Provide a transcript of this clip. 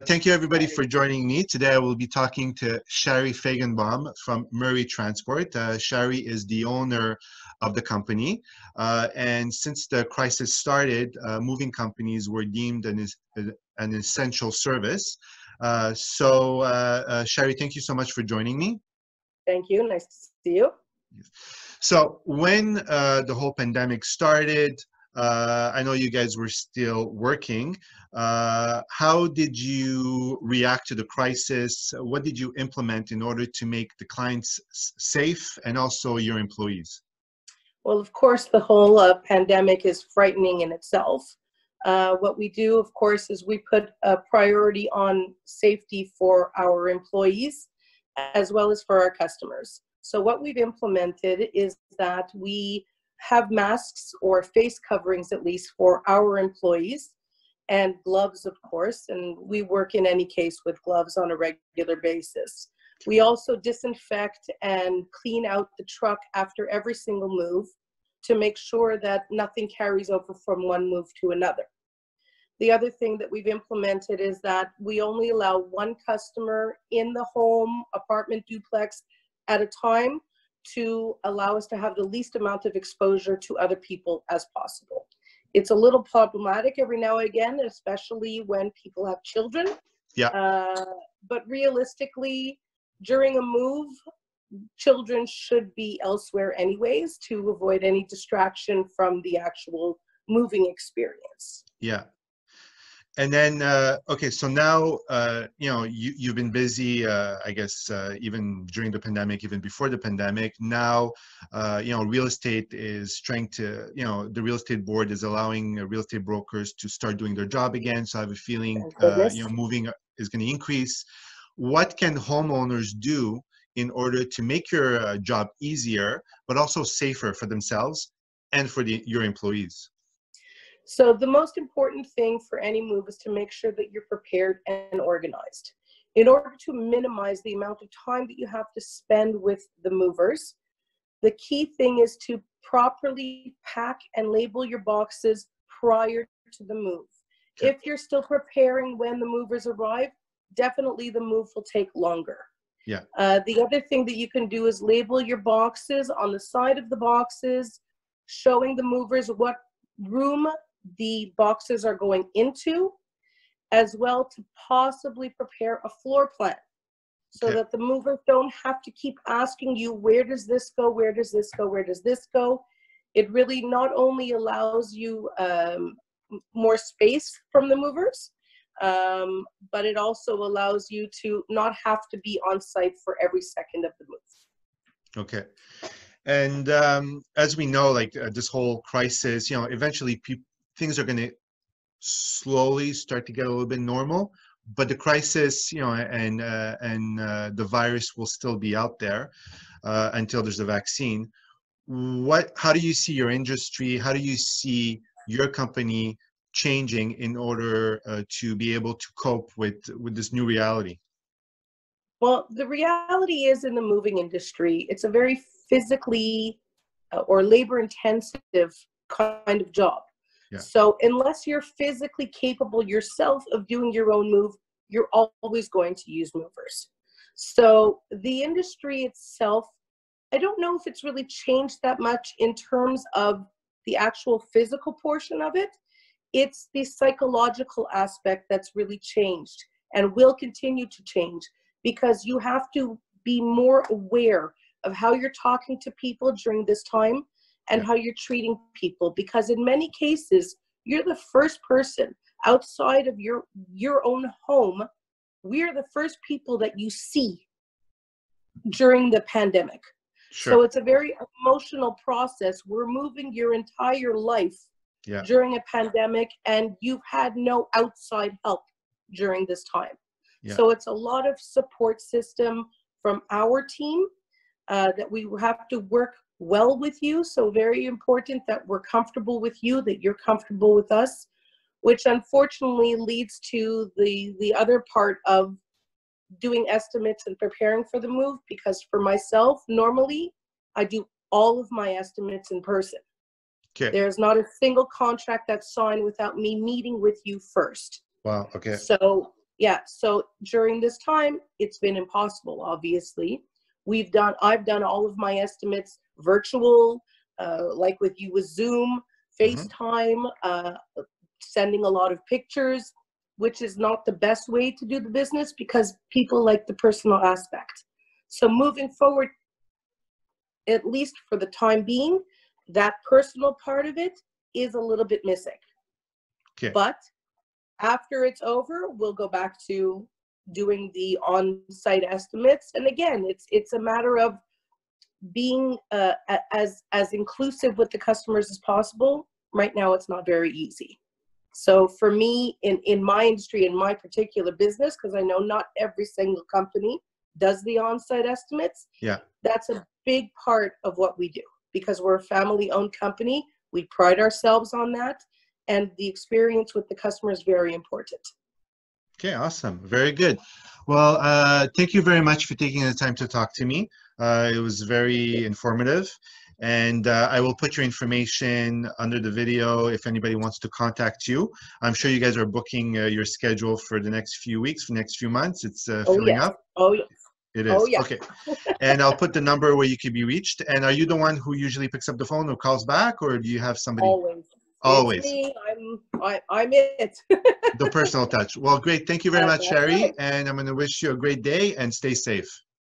Thank you everybody for joining me. Today I will be talking to Shari Feigenbaum from Murray Transport. Shari is the owner of the company. And since the crisis started, moving companies were deemed an essential service. Shari, thank you so much for joining me. Thank you. Nice to see you. So when the whole pandemic started, I know you guys were still working. How did you react to the crisis? What did you implement in order to make the clients safe and also your employees? Well, of course, the whole pandemic is frightening in itself. What we do, of course, is we put a priority on safety for our employees as well as for our customers. So what we've implemented is that we have masks or face coverings, at least for our employees, and gloves, of course, and we work in any case with gloves on a regular basis. We also disinfect and clean out the truck after every single move to make sure that nothing carries over from one move to another. The other thing that we've implemented is that we only allow one customer in the home, apartment, duplex at a time to allow us to have the least amount of exposure to other people as possible. It's a little problematic every now and again, especially when people have children. Yeah. But realistically, during a move, children should be elsewhere anyways to avoid any distraction from the actual moving experience. Yeah. And then, okay, so now, you've been busy, I guess, even during the pandemic, even before the pandemic. Now, real estate is trying to, the real estate board is allowing real estate brokers to start doing their job again. So I have a feeling, moving is going to increase. What can homeowners do in order to make your job easier, but also safer for themselves and for your employees? So the most important thing for any move is to make sure that you're prepared and organized. In order to minimize the amount of time that you have to spend with the movers, the key thing is to properly pack and label your boxes prior to the move. Okay. If you're still preparing when the movers arrive, definitely the move will take longer. Yeah. The other thing that you can do is label your boxes on the side of the boxes, showing the movers what room the boxes are going into, as well to possibly prepare a floor plan so that the movers don't have to keep asking you, where does this go, where does this go, where does this go? It really not only allows you more space from the movers, but it also allows you to not have to be on site for every second of the move. Okay. And as we know, like this whole crisis, eventually things are going to slowly start to get a little bit normal, but the crisis, and the virus will still be out there until there's a vaccine. How do you see your industry? How do you see your company changing in order to be able to cope with this new reality? Well, the reality is in the moving industry, it's a very physically or labor-intensive kind of job. Yeah. So unless you're physically capable yourself of doing your own move, you're always going to use movers. So the industry itself, I don't know if it's really changed that much in terms of the actual physical portion of it. It's the psychological aspect that's really changed and will continue to change, because you have to be more aware of how you're talking to people during this time and how you're treating people, because in many cases, you're the first person outside of your own home. We're the first people that you see during the pandemic. Sure. So it's a very emotional process. We're moving your entire life during a pandemic, and you've had no outside help during this time. Yeah. So it's a lot of support system from our team that we have to work well with you. So very important that we're comfortable with you, that you're comfortable with us, which unfortunately leads to the other part of doing estimates and preparing for the move, because for myself, normally I do all of my estimates in person. Okay. There's not a single contract that's signed without me meeting with you first. Wow. Okay. So Yeah, so during this time, it's been impossible, obviously. I've done all of my estimates virtual, like with you with Zoom, FaceTime, sending a lot of pictures, which is not the best way to do the business because people like the personal aspect. So moving forward, at least for the time being, that personal part of it is a little bit missing. Okay. But after it's over, we'll go back to doing the on-site estimates. And again, it's a matter of being as inclusive with the customers as possible. Right now, it's not very easy. So for me, in my industry, in my particular business, because I know not every single company does the on-site estimates. Yeah. That's a big part of what we do because we're a family-owned company. We pride ourselves on that. And the experience with the customer is very important. Okay, awesome. Very good. Well, thank you very much for taking the time to talk to me. It was very informative. And I will put your information under the video if anybody wants to contact you. I'm sure you guys are booking your schedule for the next few weeks, for the next few months. It's filling up. Oh, yes. It is. Oh, yeah. Okay. And I'll put the number where you can be reached. And are you the one who usually picks up the phone or calls back, or do you have somebody? Always. Always. It's me. I'm it. The personal touch. Well, great. Thank you very much, That's Sherry. right. And I'm going to wish you a great day and stay safe.